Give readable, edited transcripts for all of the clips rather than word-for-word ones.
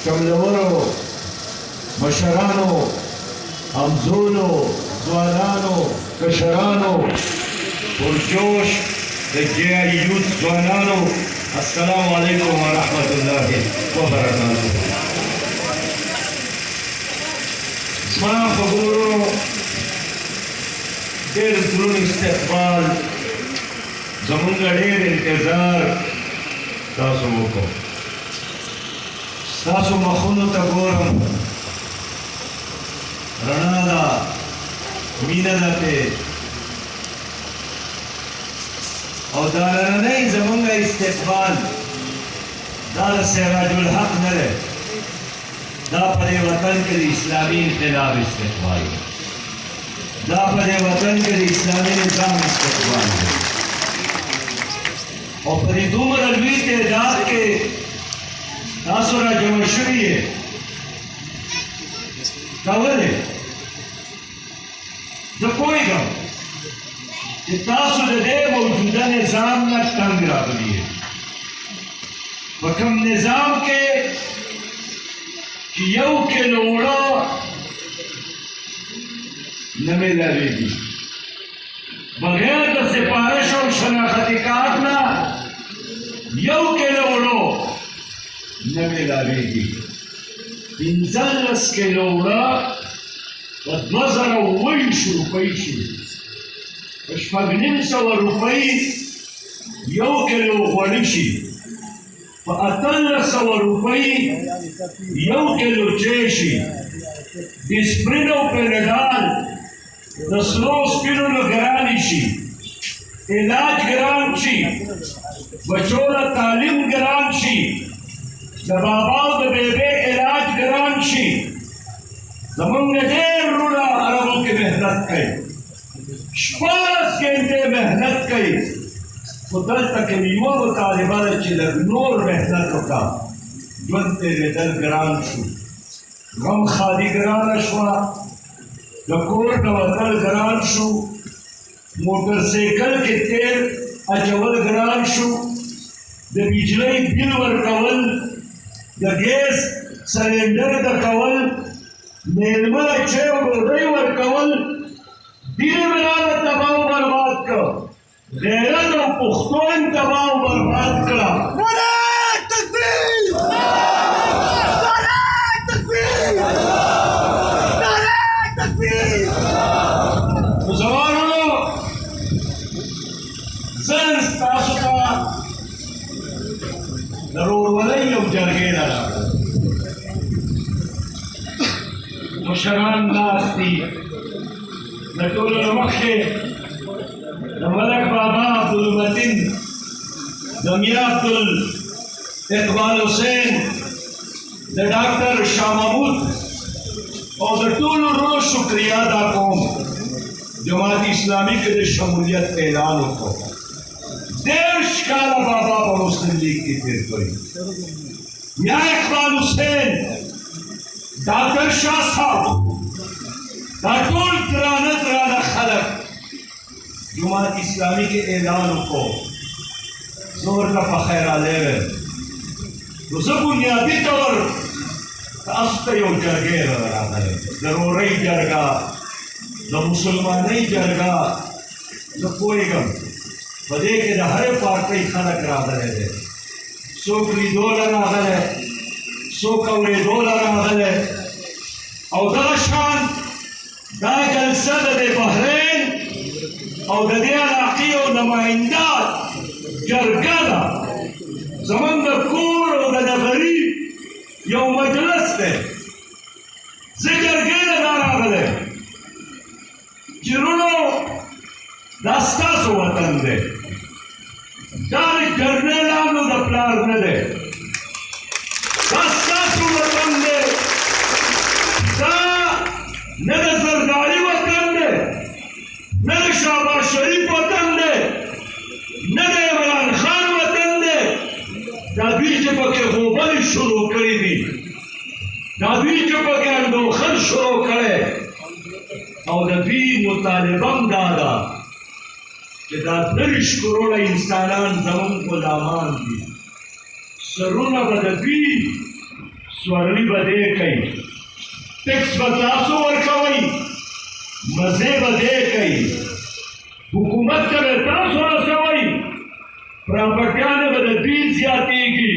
کملورو مشرانو همزولو ځوانانو کشرانو پرجوش د جے آئی یوتھ ځوانانو السلام علیکم ورحمۃ اللہ وبرکاتہ. زما خبرونو ډېر دروند استقبال زمونږ ډېر انتظار تاسو وکړو. ستاسو مخونو ته ګورم رڼا ده مینه ده پې او دا رڼنی زمونږ استقبال دا د سراج الحق نه دی، دا په دې وطن کې د اسلامي انقلاب استقبال دی، دا په دې وطن کې د اسلامي نظام استقبال دی. او په دې دومره لوی تعداد کې تاسو را جمع شوي یې دا ولې؟ زه پوهېږم چې تاسو د دې موجوده نظام نه تنګ راغلي یې. په کوم نظام کې چې یو کیلو اوړه نه میلاویږي، بغیر د سفارش او شناختی کارت نه یو کیلو اوړه نه میلاویږي. 15 کیلو اوړه په 2020 روپۍ شي، په 950 روپۍ یو کیلو غوړي شي، په 1800 روپۍ یو کیلو چای شي. ډسپرین او پینډال د سرو سپینو نه ګرانې شي، علاج ګران شي، بچو له تعلیم ګران شي، د بابا او د بیبې علاج ګران شي. زمونږ ډېر وروڼه عربو کې محنت کوي، 14 ګنټې محنت کوي، خو دلته کې یوه مطالبه ده چې لږ نور محنت وکړه. ژوند تېرېدل ګران شو، غم خالي ګرانه شوه، د کور نه وتل ګران شو، موټر سایکل کې تیل اچول ګران شو، د بجلۍ بل ورکول، د ګیس سلنډر ډکول، میلمه له چای او ډوډۍ ورکول، دین ملاله تباه او برباد کړه، غیرت او پښتون تباه او برباد کړه. ځوانانو زه ستاسو ته د ورورولۍ یو جرګې نه راغلم. مشران ناست دي، د ټولو نه مخکې د ملک بابا عبدالمتین، د میا عبدالاقبال حسین، د ډاکټر شاه محمود او د ټولو وروڼو شکریه ادا کوم. جماعت اسلامي کې د شمولیت اعلان وکړو. 10 کاله بابا په مسلم لیگ کې تېر کړي. میا اقبال حسین، ډاکټر شاه صاحب، دا ټول درانه درانه خلک جماعت اسلامي کې اعلان وکړو. زور کا پخیر علیه نو زه بنیادي طور تاسو ته یو جرګې راغلی، د ورورۍ جرګه، د مسلمانۍ جرګه. زه پوهېږم په دې کې د هرې پارټۍ خلک راغلی دی، څوک لیدو له راغلی، څوک اورېدو له راغلی. او دغه شان دا جلسه د بحرین او د دې علاقې او نماینده جرګه ده، زمونږ د کور او د نغري یو مجلس دی. زه جرګې ته دا راغلی چې وروڼو دا ستاسو وطن دی، دا د جرنیلانو د پلار نه دی، دا ستاسو وطن دی، دا نه د زرداري وطن دی، نه د شهباز شریف وطن دی، نه د عمران خان وطن دی. دا دوی چې پکې غوبلې شروع کړي دي، دا دوی چې پکې انډوخل شروع کړی، او د دوی مطالبه هم دا ده چې دا 30 کروڑه انسانان زمونږ غلامان دي. سرونه به د دوی، سوارلی بده کوي، ټیکس به تاسو ورکوئ، مزې به دی کوي، حکومت ته به تاسو رسوئ، پراپرټیانې به د دوی زیاتېږي.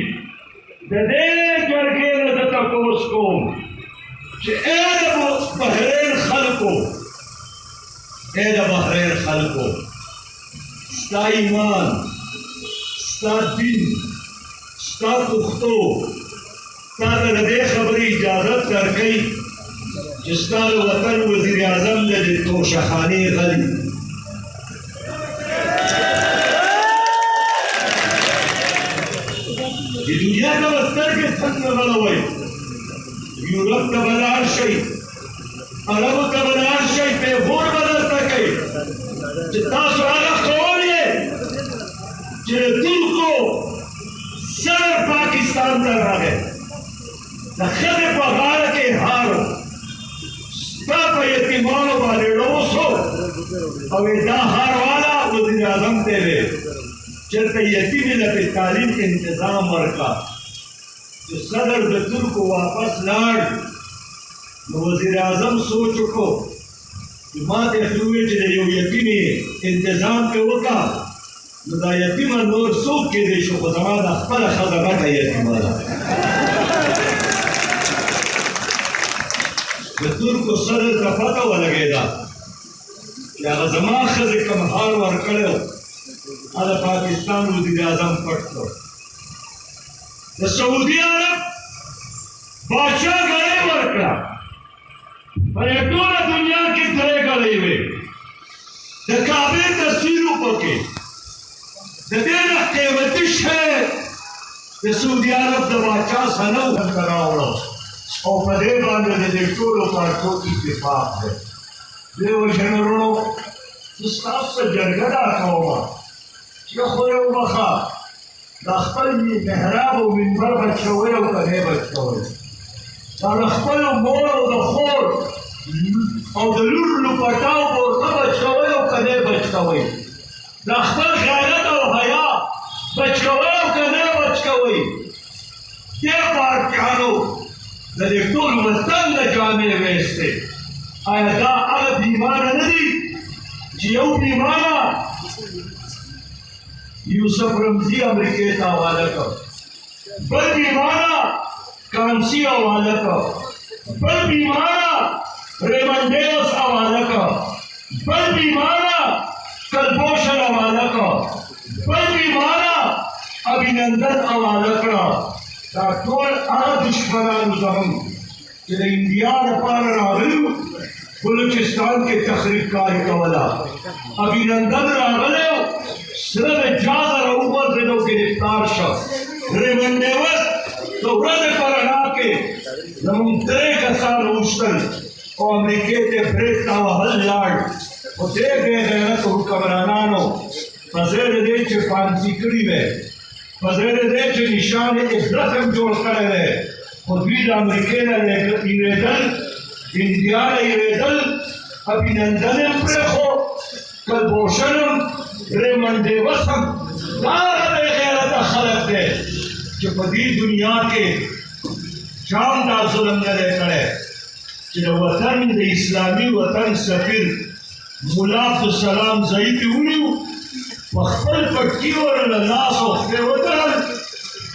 د دې جرګې نه زه تپوس کوم چې ای د بحرین خلکو، ای د بحرین خلکو، ستا ایمان، ستا دین، ستا پښتو تا ته د دې خبرې اجازت درکوي چې ستا د وطن وزیر اعظم له دې توشخانې غلي. د دنیا ته به سترګې څنګه غلوئ؟ یورپ ته به لاړ شئ، عربو ته به لاړ شئ، پیغور به درته کوي چې تاسو هغه قوم یې چې د ترکو سر پاکستان ته راغی، د ښځې په غاړه کې هار و، ستا په یتیمانو باندې ډوس و، او دا هار والا وزیر اعظم دی دی چېرته یتیمې له په تعلیم انتظام ورکړه. چې صدر د ترکو واپس لاړ نو وزیر اعظم سوچ وکړو چې ما ته یې وویل چې د یو یتیمې انتظام پرې وکړه، نو دا یتیمه نور څوک کېدی شو، خو زما د خپله ښځه غټه یتیمه ده. د ترکو صدر ته پته ولګېده چې هغه زما ښځې کوم حال ورکړی و، هغه پاکستان وزیر اعظم پټ کړ. د سعودي عرب باچا ګړۍ ورکړه، په ټوله دنیا کې درې ګړۍ وې، د کعبې تصویر و پکې، د دې نه قیمتي شی د سعودي عرب د باچا سنه ورته راوړه، او په دې باندې د دې ټولو پارټو اتفاق دی. دې وجې نه وروڼو زه ستاسو ته جرګه دا کومه چې خو یې وبخه، دا خپل محراب او منبر بچ کوئ او که نه بچ کوئ، دا د خپلو مور او د خور او د لور لوپټاو به ورته بچ کوئ او که نه بچ کوئ، دا خپل غیرت او حیا بچ کوئ او که نه بچ کوئ. دې پارټیانو د دې ټول وطن نه جامې ویستې. آیا دا هغه بیماره نه دي چې یو بیماره یوسف رمزي امریکې ته حواله کړ، بل بیماره کانسی حواله کړ، بل بیماره ریمن ډیوس حواله کړ، بل بیماره کلبوشن حواله کړ، بل بیماره ابھینندن حواله کړه. دا ټول هغه دشمنانو زموږ چې د انډیا لپاره راغلي وو، بلوچستان کې تخریبکاري کوله. ابھینندن راغلی و، سره د جاز راوغورځېد او ګرفتار شو. ریمن ډیوس د ورځې په رڼا کې زموږ 3 کسان ووژتل او امریکې ته برېک وهل لاړ. خو دې بې غیرته حکمرانانو په ځای د دې چې پانسي کړي وی، په ځای د دې چې نشان عبرت هم جوړ کړی دی، خو دوی د امریکې نه هېرېدل، انډیا نه هېرېدل، ابھینندن هم پرېښود، کلبوشن هم، ریمن ډیوس هم. دا هغه بې غیرته خلک دی چې په دې دنیا کې چا هم دا ظلم نه دی کړی چې د وطن د اسلامي وطن سفیر ملا عبدالسلام ضعیف یې ونیو، په خپل پټکي ورله لاس او خولې وتړل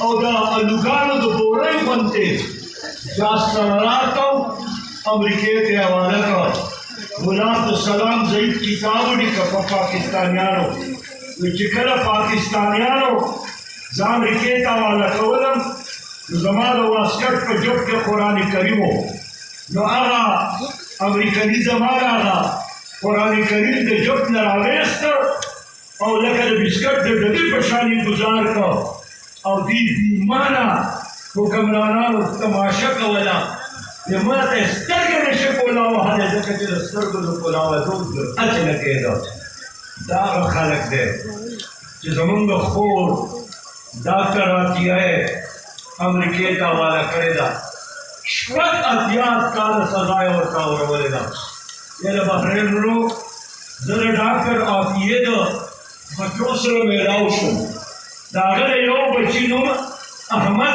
او د الوګانو د بورۍ غوندې جاسټرار کړ، امریکې ته یې حواله کړ. ملا عبدالسلام ضعیف کتاب ولیکه په پاکستانیانو، وایي چې کله پاکستانیانو زه امریکې ته حواله کولم نو زما د واسکټ په جب کې قرآن کریم و، نو هغه امریکني زما هغه قرآن کریم د جب نه راویسته او لکه د بسکټ د ډبې په شان یې ګزار کړ، او دې بېایمانه حکمرانانو تماشه کوله. ما ته یې سترګې نشي کولی وهلی، ځکه چې د سترګو د کولاوېدو جرأت یې نه کېده. دا هغه خلک دی چې زمونږ خور ډاکټر عطیه یې امریکې ته حواله کړې ده، 80 کاله سزا یې ورته اورولې ده. یې د بحرین ورو زه د ډاکټر عطیې د بچو سره میلاو شوم، د هغه د یو بچي نوم احمد